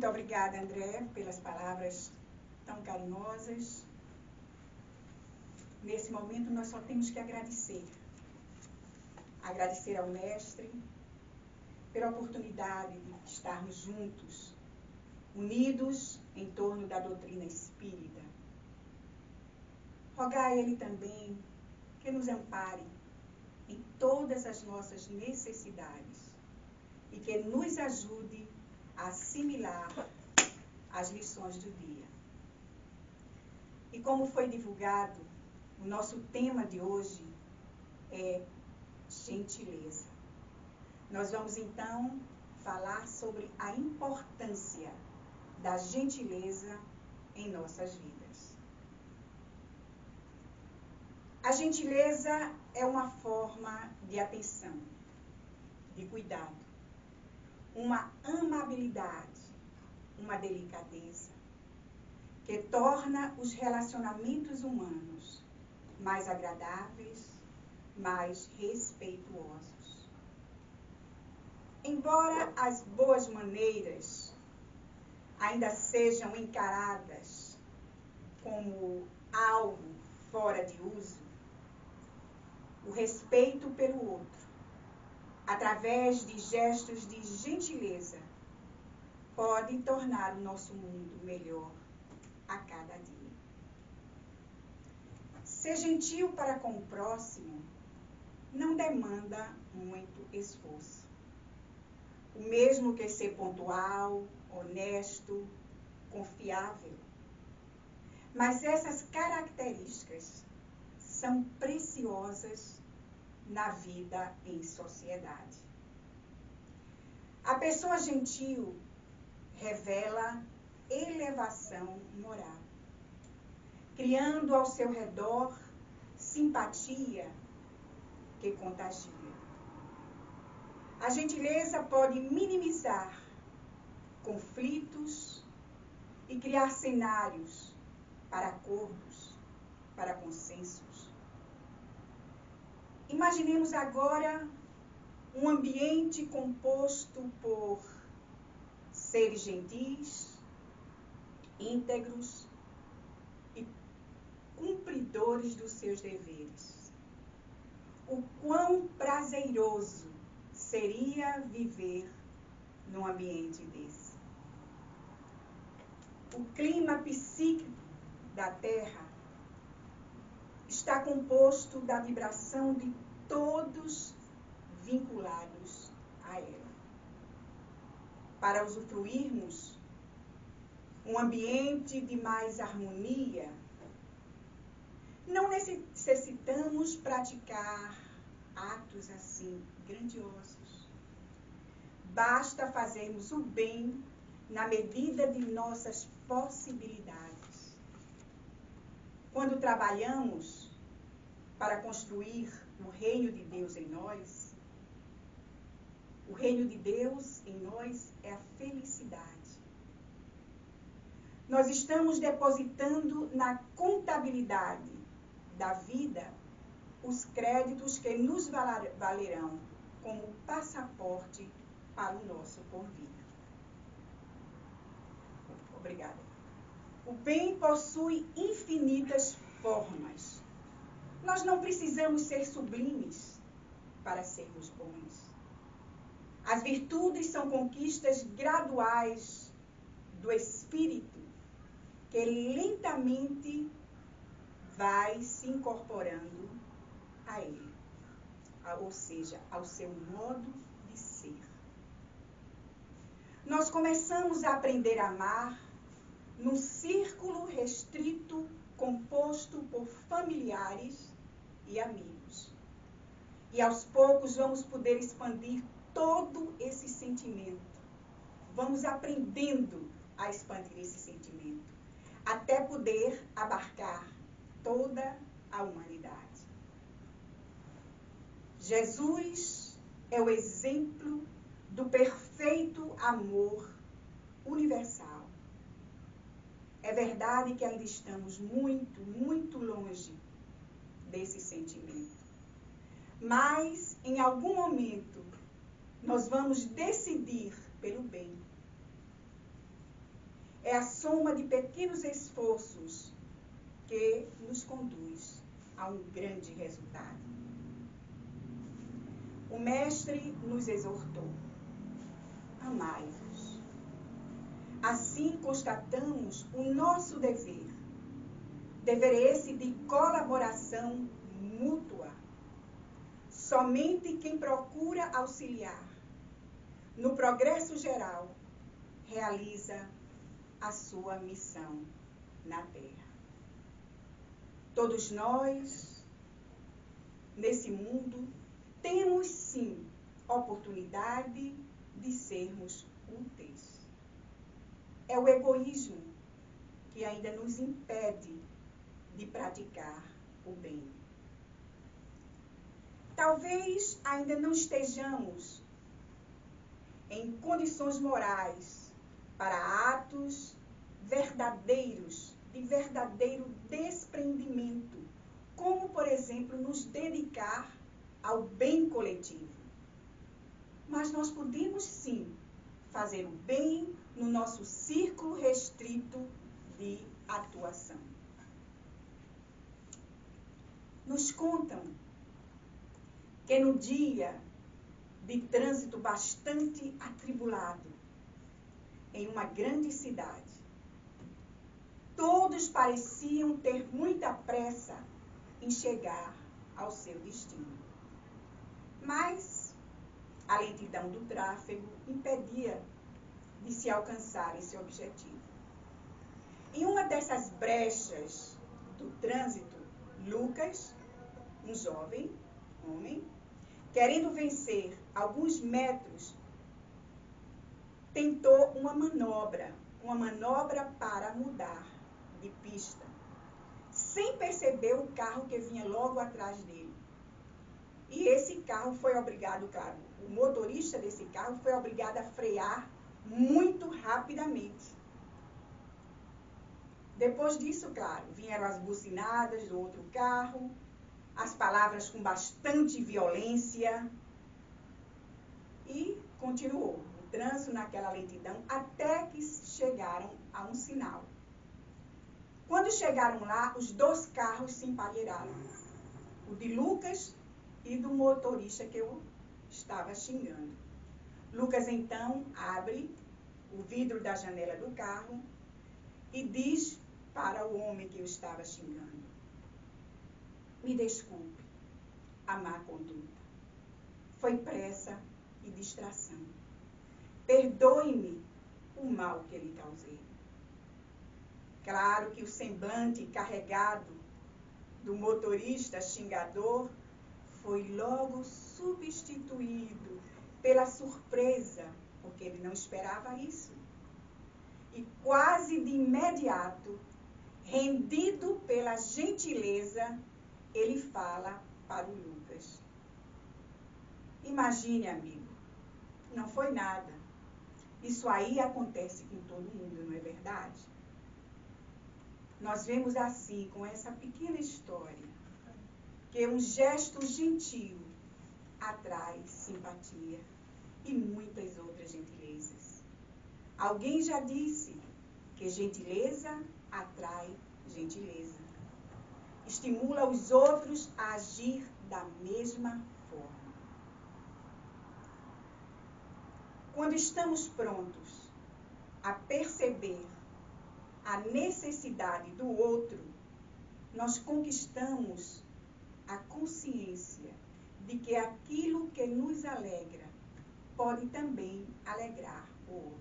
Muito obrigada, André, pelas palavras tão carinhosas. Nesse momento, nós só temos que agradecer. Agradecer ao Mestre pela oportunidade de estarmos juntos, unidos em torno da doutrina espírita. Rogar a Ele também que nos ampare em todas as nossas necessidades e que nos ajude a assimilar as lições do dia. E como foi divulgado, o nosso tema de hoje é gentileza. Nós vamos então falar sobre a importância da gentileza em nossas vidas. A gentileza é uma forma de atenção, de cuidado, uma amabilidade, uma delicadeza, que torna os relacionamentos humanos mais agradáveis, mais respeituosos. Embora as boas maneiras ainda sejam encaradas como algo fora de uso, o respeito pelo outro, através de gestos de gentileza, pode tornar o nosso mundo melhor a cada dia. Ser gentil para com o próximo não demanda muito esforço. O mesmo que ser pontual, honesto, confiável. Mas essas características são preciosas na vida em sociedade. A pessoa gentil revela elevação moral, criando ao seu redor simpatia que contagia. A gentileza pode minimizar conflitos e criar cenários para acordos, para consensos. Imaginemos agora um ambiente composto por seres gentis, íntegros e cumpridores dos seus deveres. O quão prazeroso seria viver num ambiente desse. O clima psíquico da Terra está composto da vibração de todos vinculados a ela. Para usufruirmos um ambiente de mais harmonia, não necessitamos praticar atos assim grandiosos. Basta fazermos o bem na medida de nossas possibilidades. Quando trabalhamos para construir o reino de Deus em nós, o reino de Deus em nós é a felicidade. Nós estamos depositando na contabilidade da vida os créditos que nos valerão como passaporte para o nosso porvir. Obrigada. O bem possui infinitas formas. Nós não precisamos ser sublimes para sermos bons. As virtudes são conquistas graduais do espírito que lentamente vai se incorporando a ele, ou seja, ao seu modo de ser. Nós começamos a aprender a amar num círculo restrito composto por familiares e amigos. E aos poucos vamos poder expandir todo esse sentimento. Vamos aprendendo a expandir esse sentimento, até poder abarcar toda a humanidade. Jesus é o exemplo do perfeito amor universal. É verdade que ainda estamos muito, muito longe desse sentimento. Mas, em algum momento, nós vamos decidir pelo bem. é a soma de pequenos esforços que nos conduz a um grande resultado. O Mestre nos exortou: amai-vos. Assim constatamos o nosso dever esse de colaboração mútua. Somente quem procura auxiliar no progresso geral realiza a sua missão na Terra. Todos nós, nesse mundo, temos sim oportunidade de sermos úteis. É o egoísmo que ainda nos impede de praticar o bem. Talvez ainda não estejamos em condições morais para atos verdadeiros, de verdadeiro desprendimento, como, por exemplo, nos dedicar ao bem coletivo. Mas nós podemos, sim, fazer o bem no nosso círculo restrito de atuação. Nos contam que no dia de trânsito bastante atribulado, em uma grande cidade, todos pareciam ter muita pressa em chegar ao seu destino. Mas a lentidão do tráfego impedia de se alcançar esse objetivo. Em uma dessas brechas do trânsito, Lucas, um jovem homem, querendo vencer alguns metros, tentou uma manobra para mudar de pista, sem perceber o carro que vinha logo atrás dele. E esse carro foi obrigado, claro, o motorista desse carro foi obrigado a frear muito rapidamente. Depois disso, claro, vieram as buzinadas do outro carro, as palavras com bastante violência, e continuou o trânsito naquela lentidão até que chegaram a um sinal. Quando chegaram lá, os dois carros se emparelharam, o de Lucas e do motorista que eu estava xingando. Lucas então abre o vidro da janela do carro e diz para o homem que eu estava xingando: me desculpe, a má conduta. Foi pressa e distração. Perdoe-me o mal que lhe causei. Claro que o semblante carregado do motorista xingador foi logo substituído pela surpresa, porque ele não esperava isso. E quase de imediato, rendido pela gentileza, ele fala para o Lucas: imagine, amigo, não foi nada. Isso aí acontece com todo mundo, não é verdade? Nós vemos assim, com essa pequena história, que um gesto gentil atrai simpatia e muitas outras gentilezas. Alguém já disse que gentileza atrai gentileza. Estimula os outros a agir da mesma forma. Quando estamos prontos a perceber a necessidade do outro, nós conquistamos a consciência de que aquilo que nos alegra pode também alegrar o outro.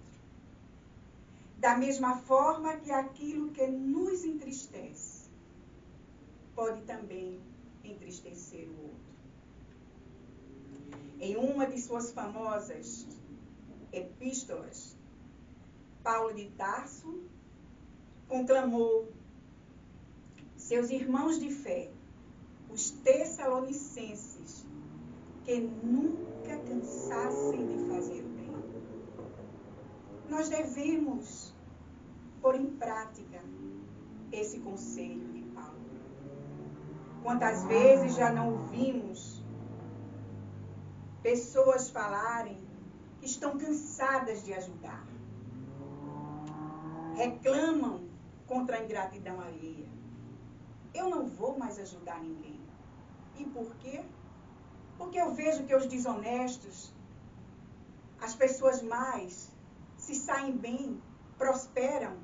Da mesma forma que aquilo que nos entristece pode também entristecer o outro. Em uma de suas famosas epístolas, Paulo de Tarso conclamou seus irmãos de fé, os tessalonicenses, que nunca cansassem de fazer o bem. Nós devemos pôr em prática esse conselho de Paulo. Quantas vezes já não ouvimos pessoas falarem que estão cansadas de ajudar, reclamam contra a ingratidão alheia. Eu não vou mais ajudar ninguém. E por quê? Porque eu vejo que os desonestos, as pessoas mais, se saem bem, prosperam.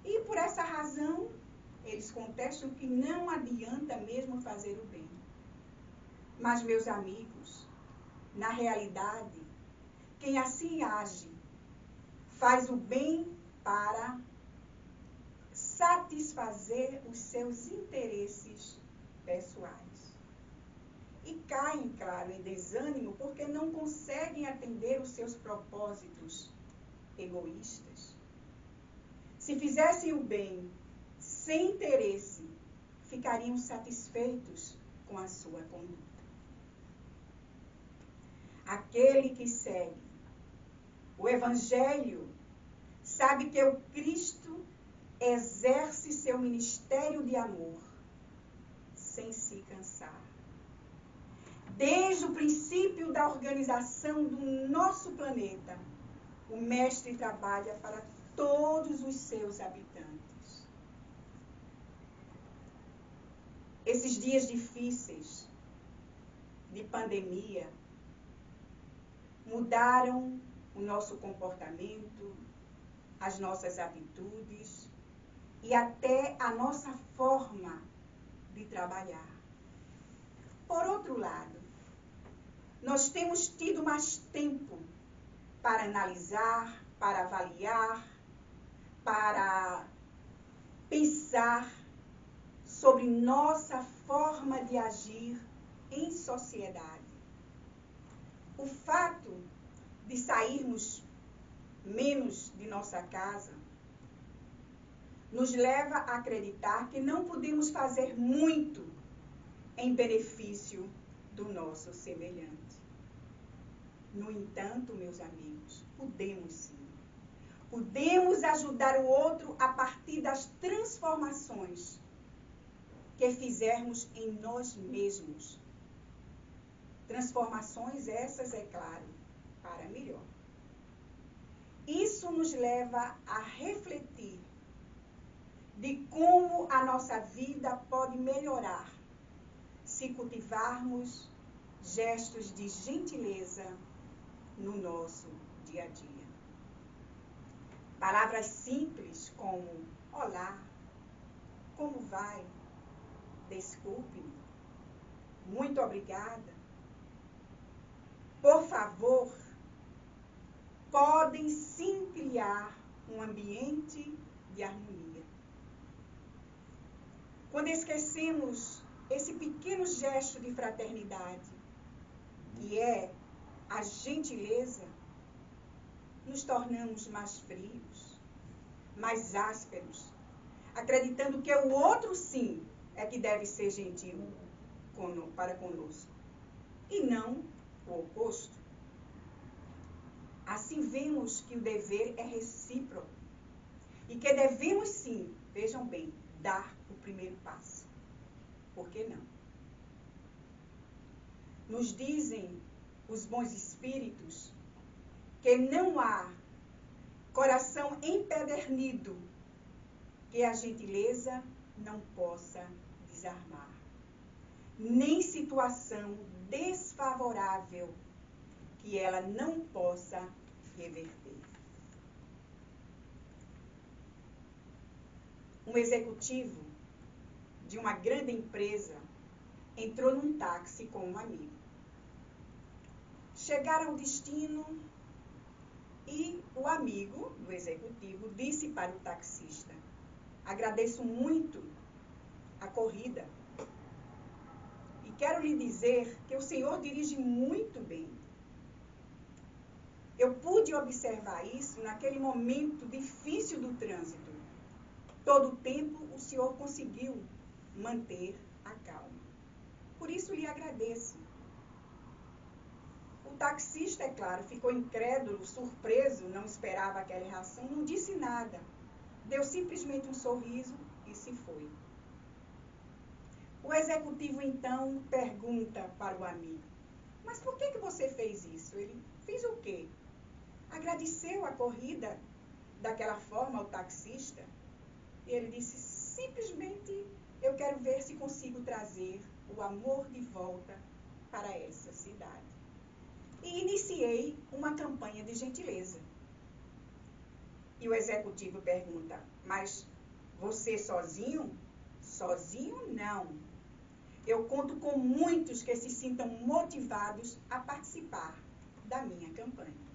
E por essa razão, eles contestam que não adianta mesmo fazer o bem. Mas, meus amigos, na realidade, quem assim age, faz o bem para satisfazer os seus interesses pessoais. E caem, claro, em desânimo porque não conseguem atender os seus propósitos egoístas. Se fizessem o bem sem interesse, ficariam satisfeitos com a sua conduta. Aquele que segue o Evangelho sabe que o Cristo exerce seu ministério de amor sem se cansar. Desde o princípio da organização do nosso planeta, o Mestre trabalha para todos os seus habitantes. Esses dias difíceis de pandemia mudaram o nosso comportamento, as nossas atitudes e até a nossa forma de trabalhar. Por outro lado, nós temos tido mais tempo para analisar, para avaliar, para pensar sobre nossa forma de agir em sociedade. O fato de sairmos menos de nossa casa nos leva a acreditar que não podemos fazer muito em benefício do nosso semelhante. No entanto, meus amigos, podemos sim. Podemos ajudar o outro a partir das transformações que fizermos em nós mesmos. Transformações essas, é claro, para melhor. Isso nos leva a refletir de como a nossa vida pode melhorar se cultivarmos gestos de gentileza no nosso dia a dia. Palavras simples como olá, como vai, desculpe-me, muito obrigada, por favor, podem sim criar um ambiente de harmonia. Quando esquecemos esse pequeno gesto de fraternidade, que é a gentileza, nos tornamos mais frios, mais ásperos, acreditando que o outro sim é que deve ser gentil para conosco, e não o oposto. Assim vemos que o dever é recíproco e que devemos sim, vejam bem, dar o primeiro passo. Por que não? Nos dizem os bons espíritos que não há coração empedernido que a gentileza não possa desarmar, nem situação desfavorável que ela não possa reverter. Um executivo de uma grande empresa entrou num táxi com um amigo. Chegaram ao destino e o amigo do executivo disse para o taxista: agradeço muito a corrida e quero lhe dizer que o senhor dirige muito bem. Eu pude observar isso naquele momento difícil do trânsito. Todo o tempo o senhor conseguiu manter a calma. Por isso lhe agradeço. O taxista, é claro, ficou incrédulo, surpreso, não esperava aquela reação, não disse nada. Deu simplesmente um sorriso e se foi. O executivo, então, pergunta para o amigo: mas por que você fez isso? Ele: fiz o quê? Agradeceu a corrida daquela forma ao taxista, e ele disse, simplesmente eu quero ver se consigo trazer o amor de volta para essa cidade. E iniciei uma campanha de gentileza. E o executivo pergunta, mas você sozinho? Sozinho não. Eu conto com muitos que se sintam motivados a participar da minha campanha.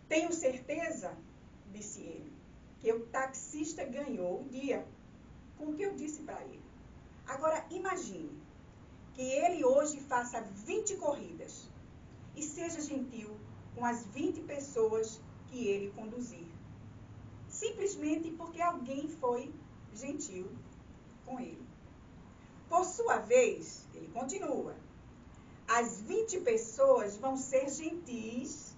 Tenho certeza, disse ele, que o taxista ganhou o dia com o que eu disse para ele. Agora, imagine que ele hoje faça 20 corridas e seja gentil com as 20 pessoas que ele conduzir. Simplesmente porque alguém foi gentil com ele. Por sua vez, ele continua, as 20 pessoas vão ser gentis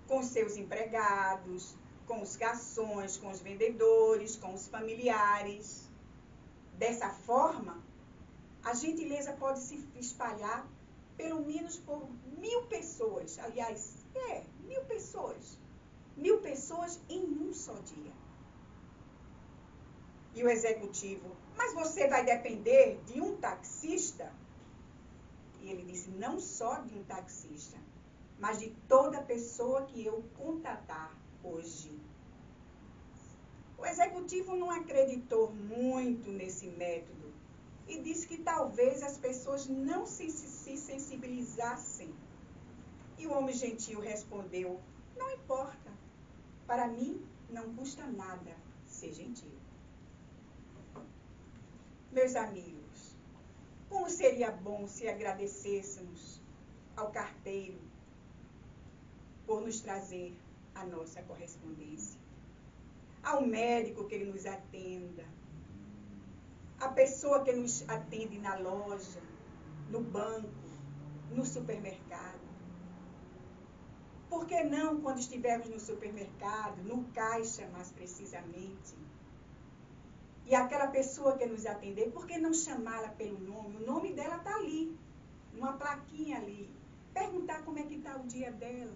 com seus empregados, com os garçons, com os vendedores, com os familiares. Dessa forma, a gentileza pode se espalhar pelo menos por 1000 pessoas. Aliás, 1000 pessoas. 1000 pessoas em um só dia. E o executivo, mas você vai depender de um taxista? E ele disse, não só de um taxista, mas de toda pessoa que eu contatar hoje. O executivo não acreditou muito nesse método e disse que talvez as pessoas não se sensibilizassem. E o homem gentil respondeu, não importa, para mim não custa nada ser gentil. Meus amigos, como seria bom se agradecêssemos ao carteiro por nos trazer a nossa correspondência, ao médico que ele nos atenda, a pessoa que nos atende na loja, no banco, no supermercado. Por que não, quando estivermos no supermercado, no caixa mais precisamente, e aquela pessoa que nos atender, por que não chamá-la pelo nome? O nome dela está ali, numa plaquinha ali. Perguntar como é que está o dia dela.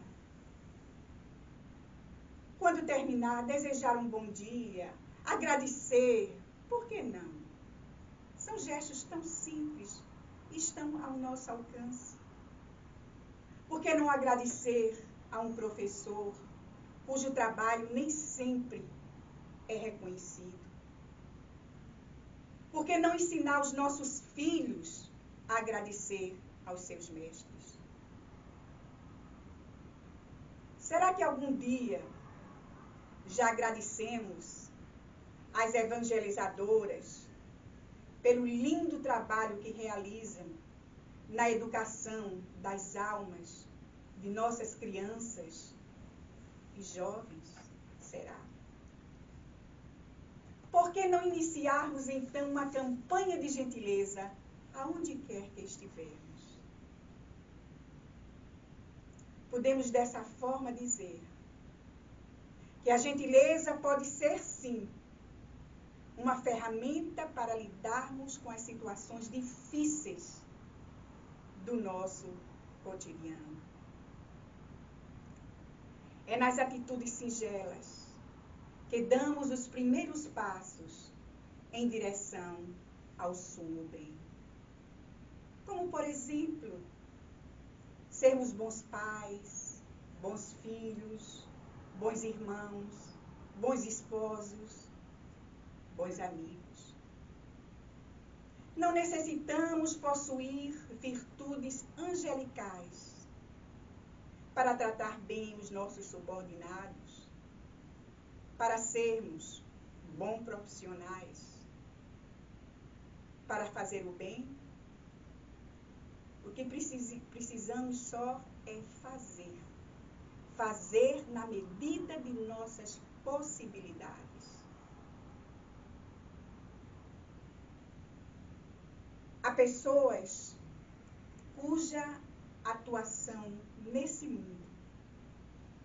Quando terminar, desejar um bom dia, agradecer. Por que não? São gestos tão simples e estão ao nosso alcance. Por que não agradecer a um professor cujo trabalho nem sempre é reconhecido? Por que não ensinar os nossos filhos a agradecer aos seus mestres? Será que algum dia já agradecemos às evangelizadoras pelo lindo trabalho que realizam na educação das almas de nossas crianças e jovens? Será? Por que não iniciarmos, então, uma campanha de gentileza aonde quer que estivermos? Podemos, dessa forma, dizer que a gentileza pode ser, sim, uma ferramenta para lidarmos com as situações difíceis do nosso cotidiano. É nas atitudes singelas que damos os primeiros passos em direção ao sumo bem. Como, por exemplo, sermos bons pais, bons filhos, bons irmãos, bons esposos, bons amigos. Não necessitamos possuir virtudes angelicais para tratar bem os nossos subordinados, para sermos bons profissionais, para fazer o bem. O que precisamos só é fazer. Fazer na medida de nossas possibilidades. Há pessoas cuja atuação nesse mundo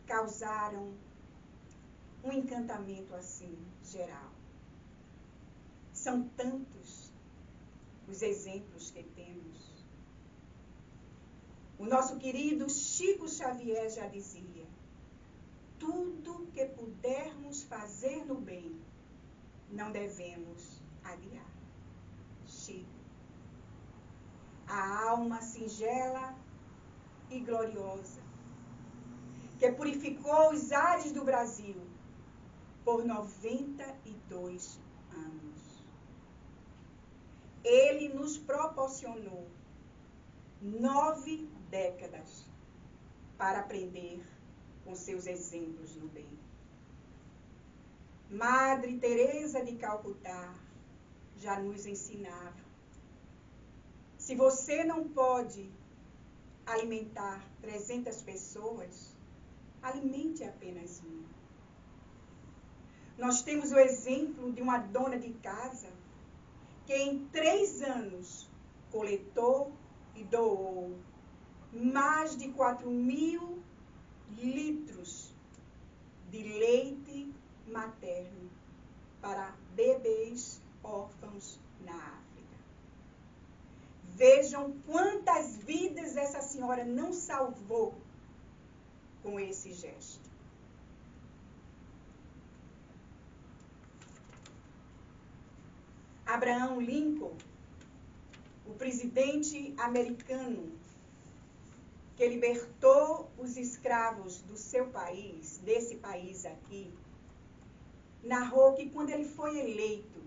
causaram um encantamento assim geral. São tantos os exemplos que temos. O nosso querido Chico Xavier já dizia: tudo que pudermos fazer no bem, não devemos adiar. Chico. A alma singela e gloriosa, que purificou os ares do Brasil por 92 anos. Ele nos proporcionou 9 décadas para aprender com seus exemplos no bem. Madre Teresa de Calcutá já nos ensinava: se você não pode alimentar 300 pessoas, alimente apenas uma. Nós temos o exemplo de uma dona de casa que em 3 anos coletou e doou mais de 4.000 litros de leite materno para bebês órfãos na África. Vejam quantas vidas essa senhora não salvou com esse gesto. Abraham Lincoln, o presidente americano que libertou os escravos do seu país, desse país aqui, narrou que quando ele foi eleito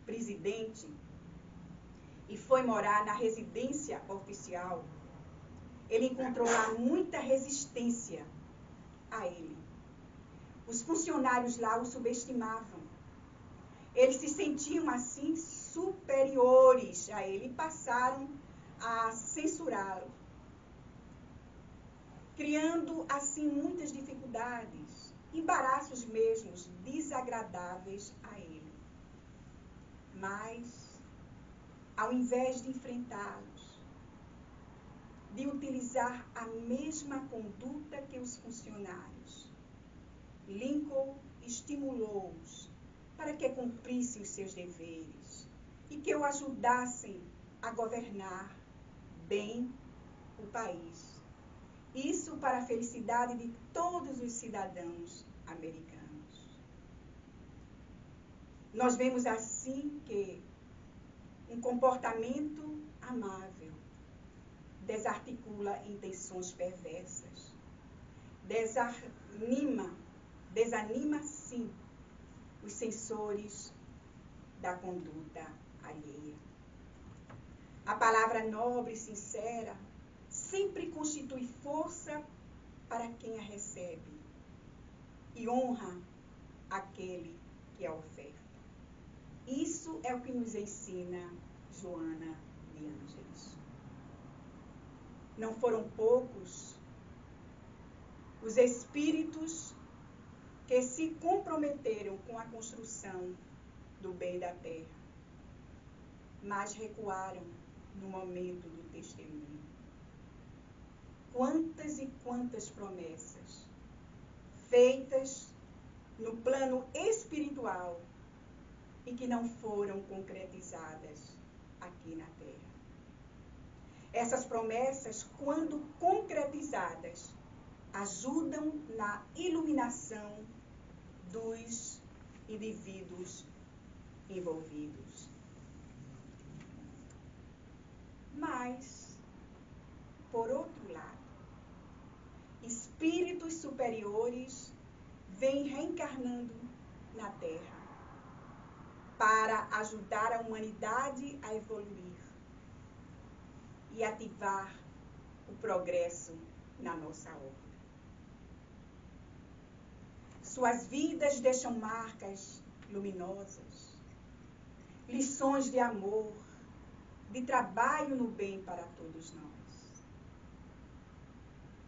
presidente e foi morar na residência oficial, ele encontrou lá muita resistência a ele. Os funcionários lá o subestimavam. Eles se sentiam assim superiores a ele e passaram a censurá-lo, criando assim muitas dificuldades, embaraços mesmos, desagradáveis a ele. Mas, ao invés de enfrentá-los, de utilizar a mesma conduta que os funcionários, Lincoln estimulou-os para que cumprissem os seus deveres e que o ajudassem a governar bem o país. Isso para a felicidade de todos os cidadãos americanos. Nós vemos assim que um comportamento amável desarticula intenções perversas, desanima sim os sensores da conduta alheia. A palavra nobre e sincera sempre constitui força para quem a recebe e honra aquele que a oferta. Isso é o que nos ensina Joana de Ângeles. Não foram poucos os espíritos que se comprometeram com a construção do bem da terra, mas recuaram no momento do testemunho. Quantas e quantas promessas feitas no plano espiritual e que não foram concretizadas aqui na terra. Essas promessas, quando concretizadas, ajudam na iluminação dos indivíduos envolvidos. Mas, por outro lado, espíritos superiores vêm reencarnando na Terra para ajudar a humanidade a evoluir e ativar o progresso na nossa obra. Suas vidas deixam marcas luminosas, lições de amor, de trabalho no bem para todos nós.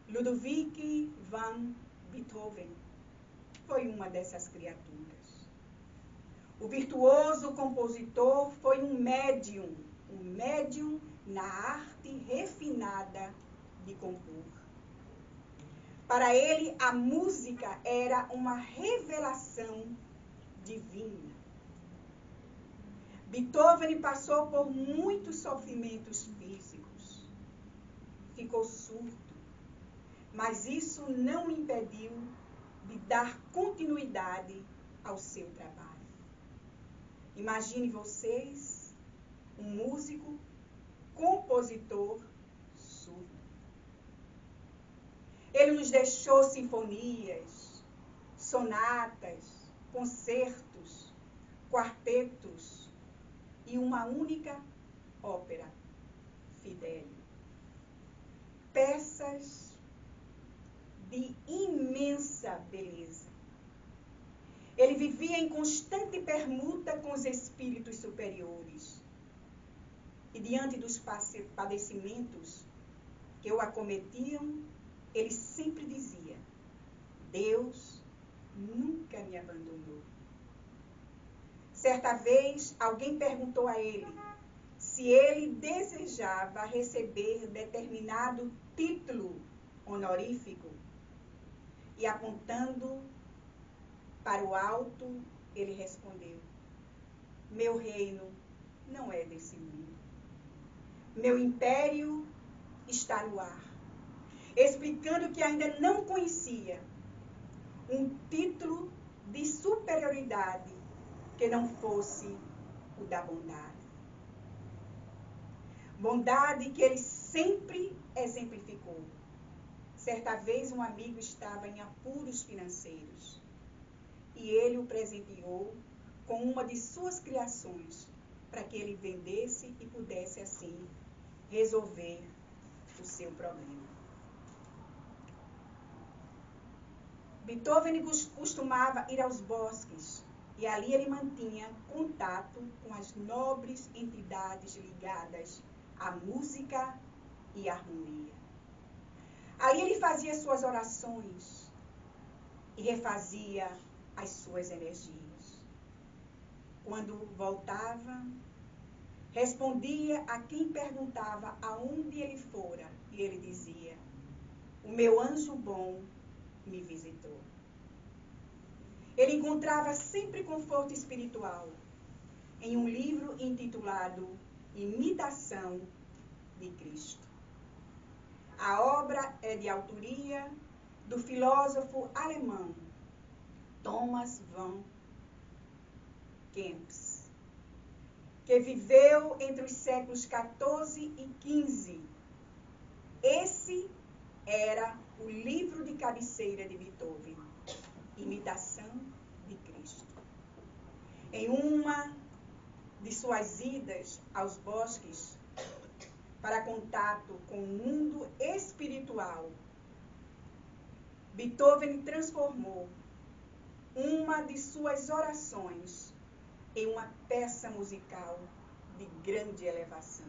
Ludwig van Beethoven foi uma dessas criaturas. O virtuoso compositor foi um médium na arte refinada de compor. Para ele, a música era uma revelação divina. Beethoven passou por muitos sofrimentos físicos. Ficou surdo, mas isso não o impediu de dar continuidade ao seu trabalho. Imagine vocês, um músico, compositor surdo. Ele nos deixou sinfonias, sonatas, concertos, quartetos e uma única ópera, Fidelio. Peças de imensa beleza. Ele vivia em constante permuta com os espíritos superiores. E diante dos padecimentos que o acometiam, ele sempre dizia: Deus nunca me abandonou. Certa vez, alguém perguntou a ele se ele desejava receber determinado título honorífico. E apontando para o alto, ele respondeu: meu reino não é desse mundo. Meu império está no ar. Explicando que ainda não conhecia um título de superioridade que não fosse o da bondade. Bondade que ele sempre exemplificou. Certa vez um amigo estava em apuros financeiros e ele o presenteou com uma de suas criações para que ele vendesse e pudesse assim resolver o seu problema. Beethoven costumava ir aos bosques e ali ele mantinha contato com as nobres entidades ligadas à música e à harmonia. Ali ele fazia suas orações e refazia as suas energias. Quando voltava, respondia a quem perguntava aonde ele fora e ele dizia: o meu anjo bom me visitou. Ele encontrava sempre conforto espiritual em um livro intitulado Imitação de Cristo. A obra é de autoria do filósofo alemão Thomas von Kempis, que viveu entre os séculos XIV e XV. Esse era o livro de cabeceira de Beethoven, Imitação de Cristo. Em uma de suas idas aos bosques para contato com o mundo espiritual, Beethoven transformou uma de suas orações em uma peça musical de grande elevação.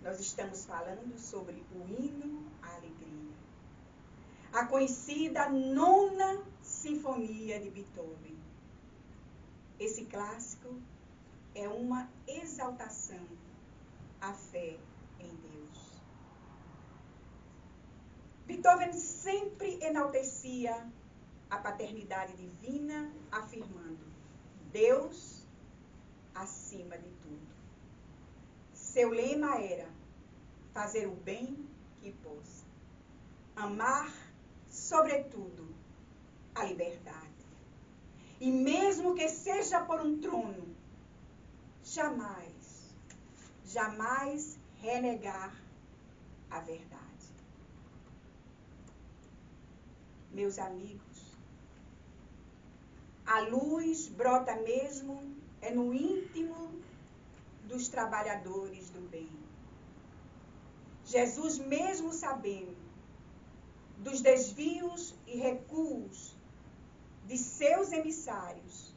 Nós estamos falando sobre o hino à alegria, a conhecida Nona Sinfonia de Beethoven. Esse clássico é uma exaltação à fé em Deus. Beethoven sempre enaltecia a paternidade divina, afirmando: Deus acima de tudo. Seu lema era fazer o bem que possa, amar, sobretudo, a liberdade. E mesmo que seja por um trono, jamais renegar a verdade. Meus amigos, a luz brota mesmo no íntimo dos trabalhadores do bem. Jesus, mesmo sabendo dos desvios e recuos de seus emissários,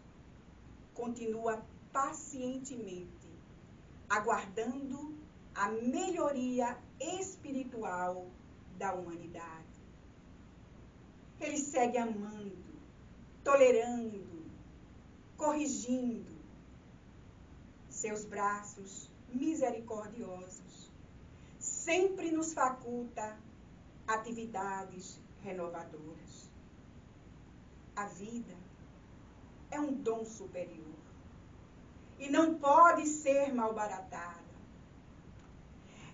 continua pacientemente aguardando a melhoria espiritual da humanidade. Ele segue amando, tolerando, corrigindo. Seus braços misericordiosos sempre nos faculta atividades renovadoras. A vida é um dom superior e não pode ser malbaratada.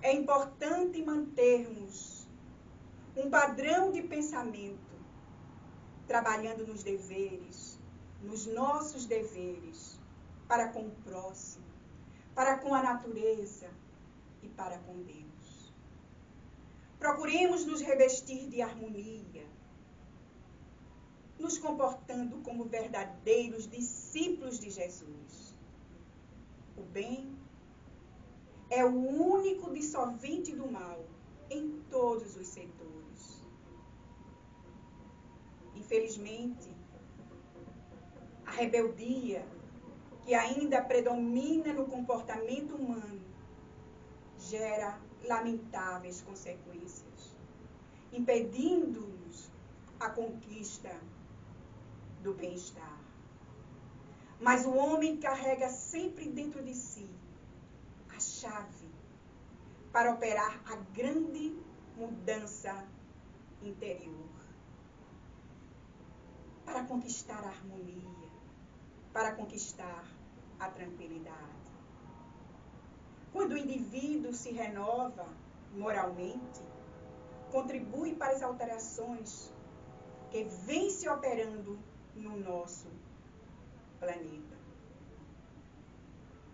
É importante mantermos um padrão de pensamento trabalhando nos deveres, nos nossos deveres, para com o próximo, para com a natureza e para com Deus. Procuremos nos revestir de harmonia, nos comportando como verdadeiros discípulos de Jesus. O bem é o único dissolvente do mal em todos os setores. Infelizmente, a rebeldia que ainda predomina no comportamento humano gera lamentáveis consequências, impedindo-nos a conquista do bem-estar. Mas o homem carrega sempre dentro de si a chave para operar a grande mudança interior, para conquistar a harmonia, para conquistar a tranquilidade. Quando o indivíduo se renova moralmente, contribui para as alterações que vêm se operando no nosso planeta.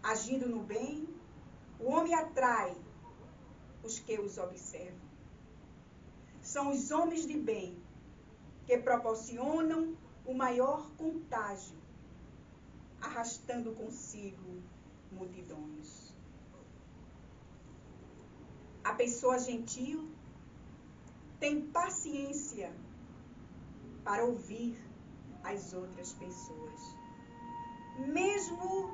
Agindo no bem, o homem atrai os que os observam. São os homens de bem que proporcionam o maior contágio, arrastando consigo multidões. A pessoa gentil tem paciência para ouvir as outras pessoas, mesmo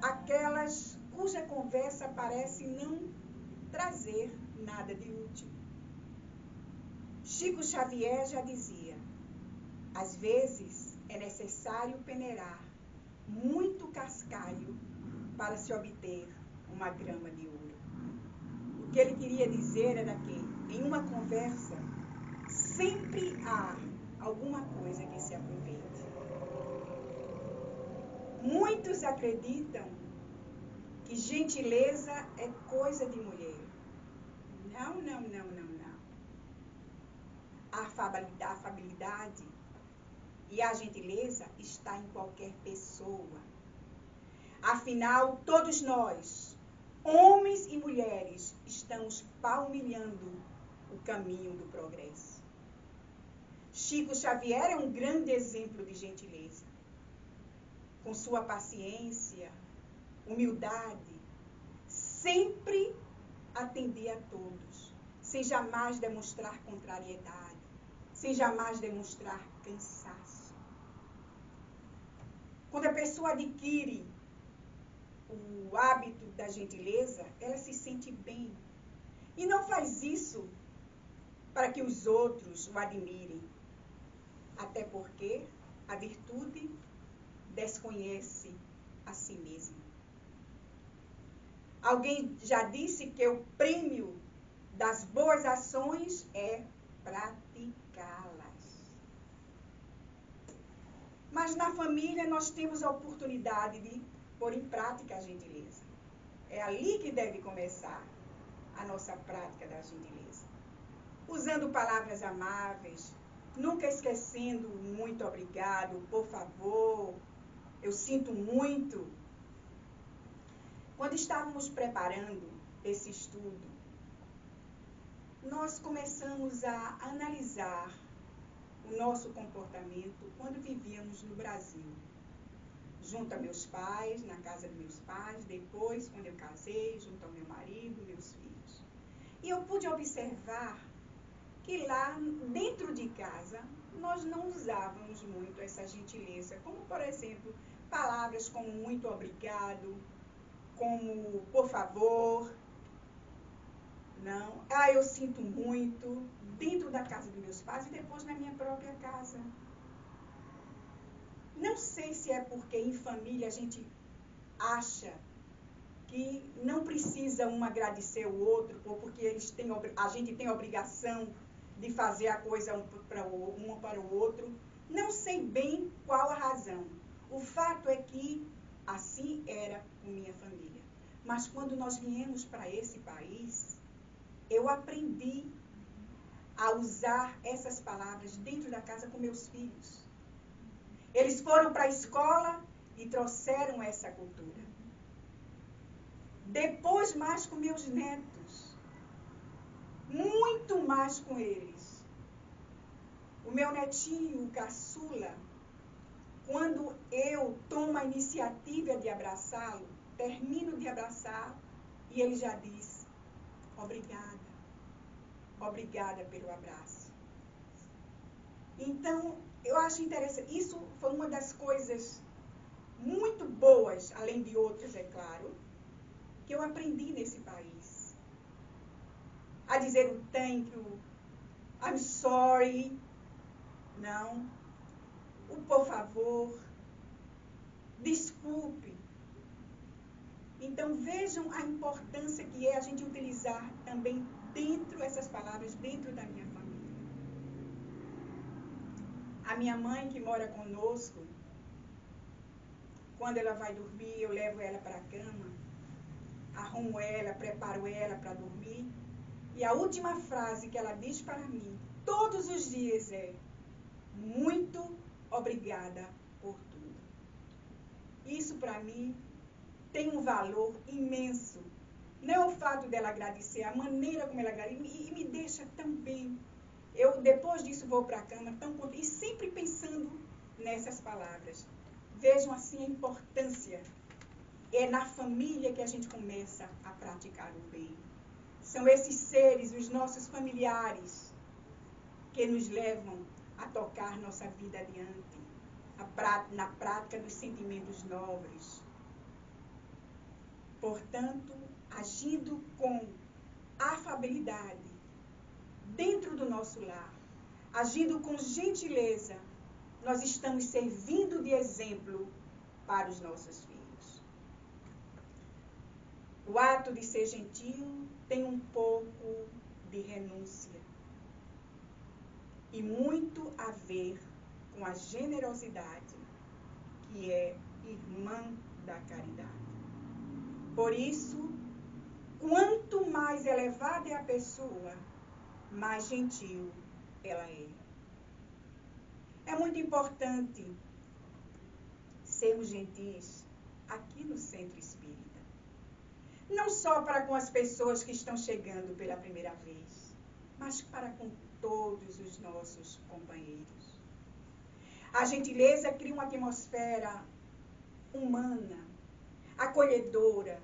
aquelas cuja conversa parece não trazer nada de útil. Chico Xavier já dizia: às vezes é necessário peneirar muito cascalho para se obter uma grama de ouro. O que ele queria dizer era que, em uma conversa, sempre há alguma coisa que se aproveite. Muitos acreditam que gentileza é coisa de mulher. Não. A afabilidade e a gentileza está em qualquer pessoa. Afinal, todos nós, homens e mulheres, estamos palmilhando o caminho do progresso. Chico Xavier é um grande exemplo de gentileza. Com sua paciência, humildade, sempre atendia a todos, sem jamais demonstrar contrariedade, sem jamais demonstrar cansaço. Quando a pessoa adquire o hábito da gentileza, ela se sente bem. E não faz isso para que os outros o admirem. Até porque a virtude desconhece a si mesma. Alguém já disse que o prêmio das boas ações é praticá-las. Mas na família nós temos a oportunidade de pôr em prática a gentileza. É ali que deve começar a nossa prática da gentileza. Usando palavras amáveis, nunca esquecendo muito obrigado, por favor, eu sinto muito. Quando estávamos preparando esse estudo, nós começamos a analisar o nosso comportamento quando vivíamos no Brasil. Junto a meus pais, na casa dos meus pais, depois, quando eu casei, junto ao meu marido, meus filhos. E eu pude observar que lá, dentro de casa, nós não usávamos muito essa gentileza, como, por exemplo, palavras como muito obrigado, como por favor, não, eu sinto muito, dentro da casa dos meus pais e depois na minha própria casa. Não sei se é porque em família a gente acha que não precisa um agradecer o outro, ou porque a gente tem a obrigação de fazer a coisa um para o outro. Não sei bem qual a razão. O fato é que assim era com minha família. Mas quando nós viemos para esse país, eu aprendi a usar essas palavras dentro da casa com meus filhos. Eles foram para a escola e trouxeram essa cultura. Depois mais com meus netos. Muito mais com eles. O meu netinho, o caçula, quando eu tomo a iniciativa de abraçá-lo, termino de abraçar e ele já diz, obrigada. Obrigada pelo abraço. Então, eu acho interessante. Isso foi uma das coisas muito boas, além de outras, é claro, que eu aprendi nesse país. A dizer o thank you, I'm sorry, não, o por favor, desculpe. Então, vejam a importância que é a gente utilizar também dentro essas palavras, dentro da minha família. A minha mãe, que mora conosco, quando ela vai dormir, eu levo ela para a cama, arrumo ela, preparo ela para dormir. E a última frase que ela diz para mim, todos os dias, é: muito obrigada por tudo. Isso, para mim, tem um valor imenso. Não é o fato dela agradecer, a maneira como ela agradece, e me deixa tão bem. Eu, depois disso, vou para a cama tão contente, e sempre pensando nessas palavras. Vejam, assim, a importância. É na família que a gente começa a praticar o bem. São esses seres, os nossos familiares, que nos levam a tocar nossa vida adiante, na prática dos sentimentos nobres. Portanto, agindo com afabilidade dentro do nosso lar, agindo com gentileza, nós estamos servindo de exemplo para os nossos filhos. O ato de ser gentil tem um pouco de renúncia e muito a ver com a generosidade, que é irmã da caridade. Por isso, quanto mais elevada é a pessoa, mais gentil ela é. É muito importante sermos gentis aqui no Centro Espírita. Não só para com as pessoas que estão chegando pela primeira vez, mas para com todos os nossos companheiros. A gentileza cria uma atmosfera humana, acolhedora,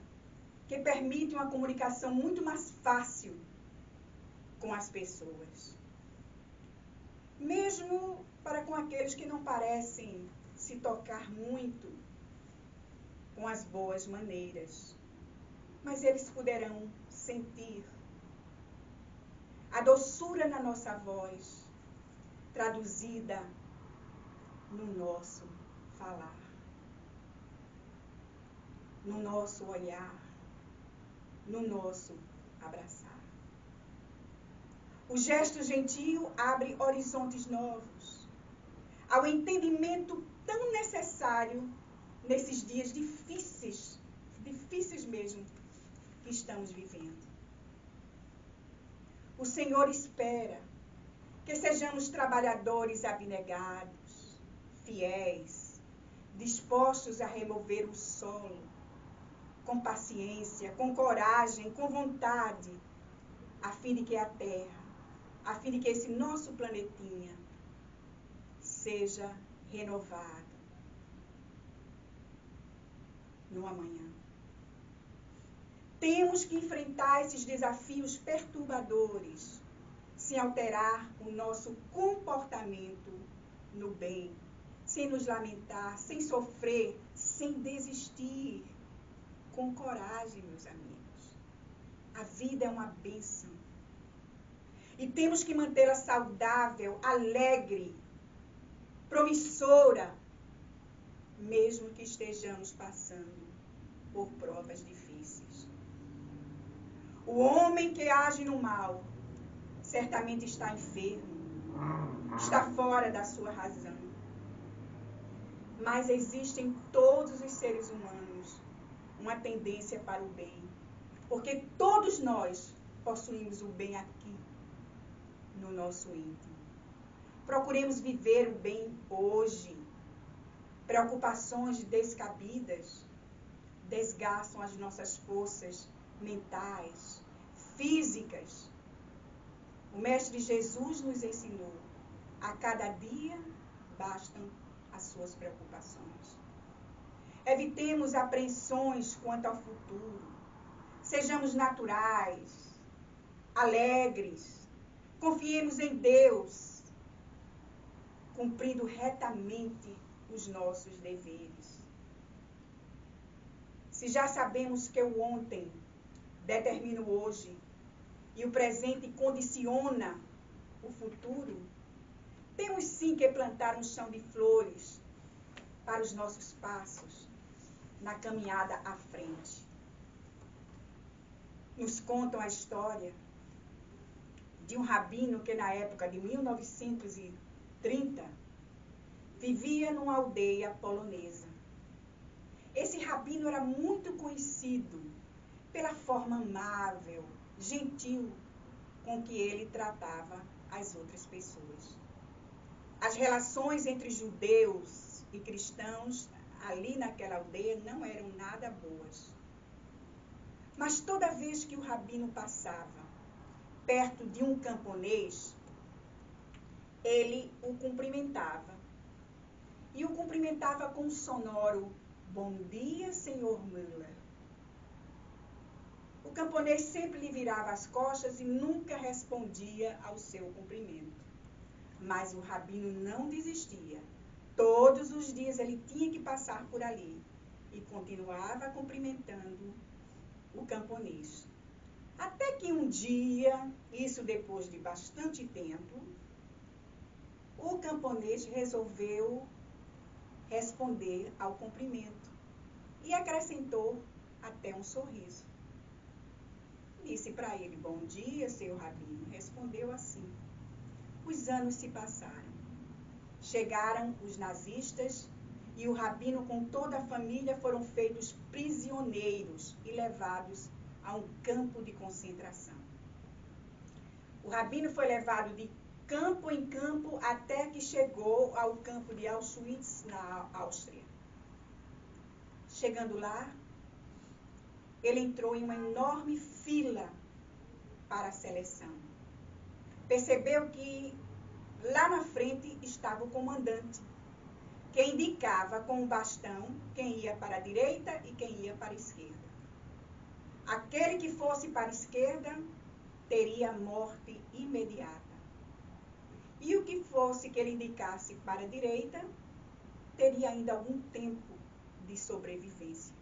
que permite uma comunicação muito mais fácil com as pessoas. Mesmo para com aqueles que não parecem se tocar muito com as boas maneiras, mas eles poderão sentir a doçura na nossa voz, traduzida no nosso falar, no nosso olhar, no nosso abraçar. O gesto gentil abre horizontes novos ao entendimento tão necessário nesses dias difíceis mesmo, que estamos vivendo. O Senhor espera que sejamos trabalhadores abnegados, fiéis, dispostos a remover o solo, com paciência, com coragem, com vontade, a fim de que a Terra, a fim de que esse nosso planetinha seja renovado no amanhã. Temos que enfrentar esses desafios perturbadores, sem alterar o nosso comportamento no bem, sem nos lamentar, sem sofrer, sem desistir, com coragem, meus amigos. A vida é uma bênção. E temos que mantê-la saudável, alegre, promissora, mesmo que estejamos passando por provas difíceis. O homem que age no mal certamente está enfermo, está fora da sua razão. Mas existem em todos os seres humanos uma tendência para o bem, porque todos nós possuímos o bem aqui no no nosso íntimo. Procuremos viver o bem hoje. Preocupações descabidas desgastam as nossas forças mentais, físicas. O Mestre Jesus nos ensinou: a cada dia bastam as suas preocupações. Evitemos apreensões quanto ao futuro. Sejamos naturais, alegres. Confiemos em Deus, cumprindo retamente os nossos deveres. Se já sabemos que o ontem determina o hoje e o presente condiciona o futuro, temos sim que plantar um chão de flores para os nossos passos na caminhada à frente. Nos contam a história de um rabino que na época de 1930 vivia numa aldeia polonesa. Esse rabino era muito conhecido pela forma amável, gentil com que ele tratava as outras pessoas. As relações entre judeus e cristãos ali naquela aldeia não eram nada boas. Mas toda vez que o rabino passava perto de um camponês, ele o cumprimentava. E o cumprimentava com um sonoro: "Bom dia, senhor Müller." O camponês sempre lhe virava as costas e nunca respondia ao seu cumprimento. Mas o rabino não desistia. Todos os dias ele tinha que passar por ali e continuava cumprimentando o camponês. Até que um dia, isso depois de bastante tempo, o camponês resolveu responder ao cumprimento e acrescentou até um sorriso. Disse para ele: "Bom dia, senhor rabino." Respondeu assim. Os anos se passaram. Chegaram os nazistas e o rabino com toda a família foram feitos prisioneiros e levados a um campo de concentração. O rabino foi levado de campo em campo até que chegou ao campo de Auschwitz, na Áustria. Chegando lá, ele entrou em uma enorme fila para a seleção. Percebeu que lá na frente estava o comandante, que indicava com o bastão quem ia para a direita e quem ia para a esquerda. Aquele que fosse para a esquerda teria a morte imediata. E o que fosse que ele indicasse para a direita teria ainda algum tempo de sobrevivência.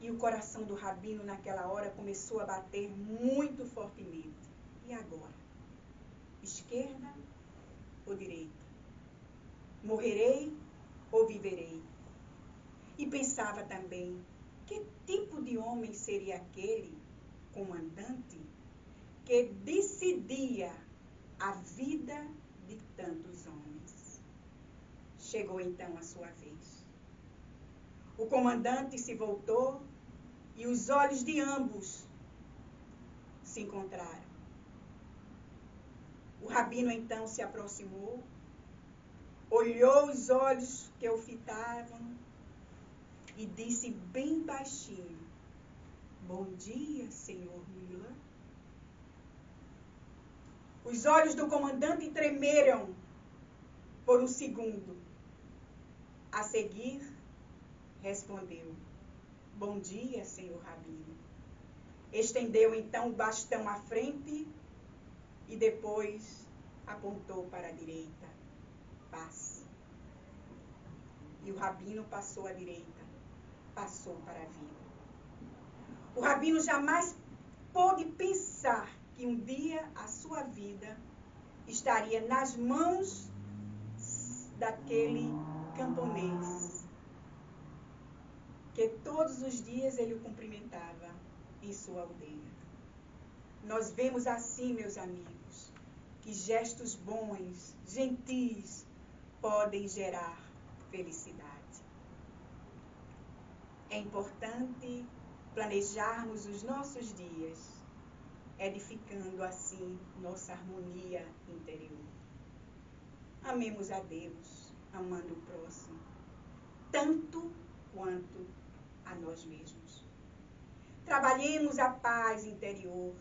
E o coração do rabino naquela hora começou a bater muito fortemente. E agora? Esquerda ou direita? Morrerei ou viverei? E pensava também: que tipo de homem seria aquele comandante que decidia a vida de tantos homens? Chegou então a sua vez. O comandante se voltou e os olhos de ambos se encontraram. O rabino então se aproximou, olhou os olhos que o fitavam e disse bem baixinho: "Bom dia, senhor Müller." Os olhos do comandante tremeram por um segundo. A seguir, respondeu: "Bom dia, senhor rabino." Estendeu então o bastão à frente e depois apontou para a direita: "Passe." E o rabino passou à direita, passou para a vida. O rabino jamais pôde pensar que um dia a sua vida estaria nas mãos daquele camponês, que todos os dias ele o cumprimentava em sua aldeia. Nós vemos assim, meus amigos, que gestos bons, gentis, podem gerar felicidade. É importante planejarmos os nossos dias edificando assim nossa harmonia interior. Amemos a Deus, amando o próximo, tanto quanto a nós mesmos. Trabalhemos a paz interior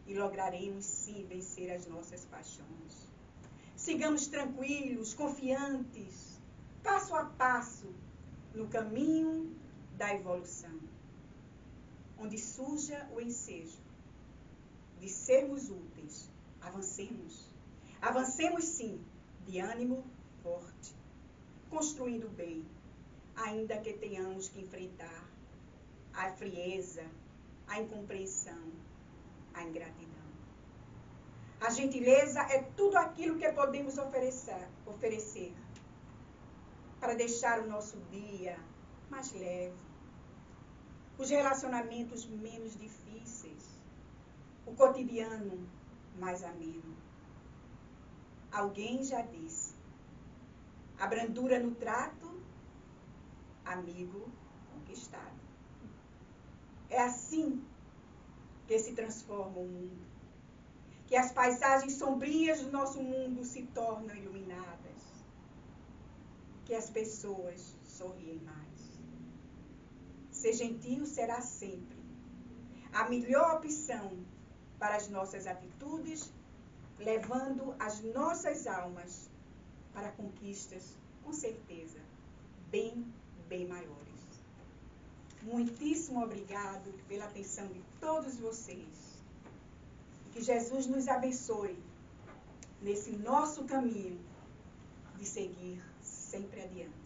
e lograremos sim vencer as nossas paixões. Sigamos tranquilos, confiantes, passo a passo, no caminho da evolução, onde surja o ensejo de sermos úteis. Avancemos. Avancemos sim, de ânimo forte, construindo o bem, ainda que tenhamos que enfrentar a frieza, a incompreensão, a ingratidão. A gentileza é tudo aquilo que podemos oferecer para deixar o nosso dia mais leve, os relacionamentos menos difíceis, o cotidiano mais ameno. Alguém já disse: a brandura no trato, amigo conquistado. É assim que se transforma o mundo, que as paisagens sombrias do nosso mundo se tornam iluminadas, que as pessoas sorriem mais. Ser gentil será sempre a melhor opção para as nossas atitudes, levando as nossas almas para conquistas, com certeza, bem maiores. Muitíssimo obrigado pela atenção de todos vocês. Que Jesus nos abençoe nesse nosso caminho de seguir sempre adiante.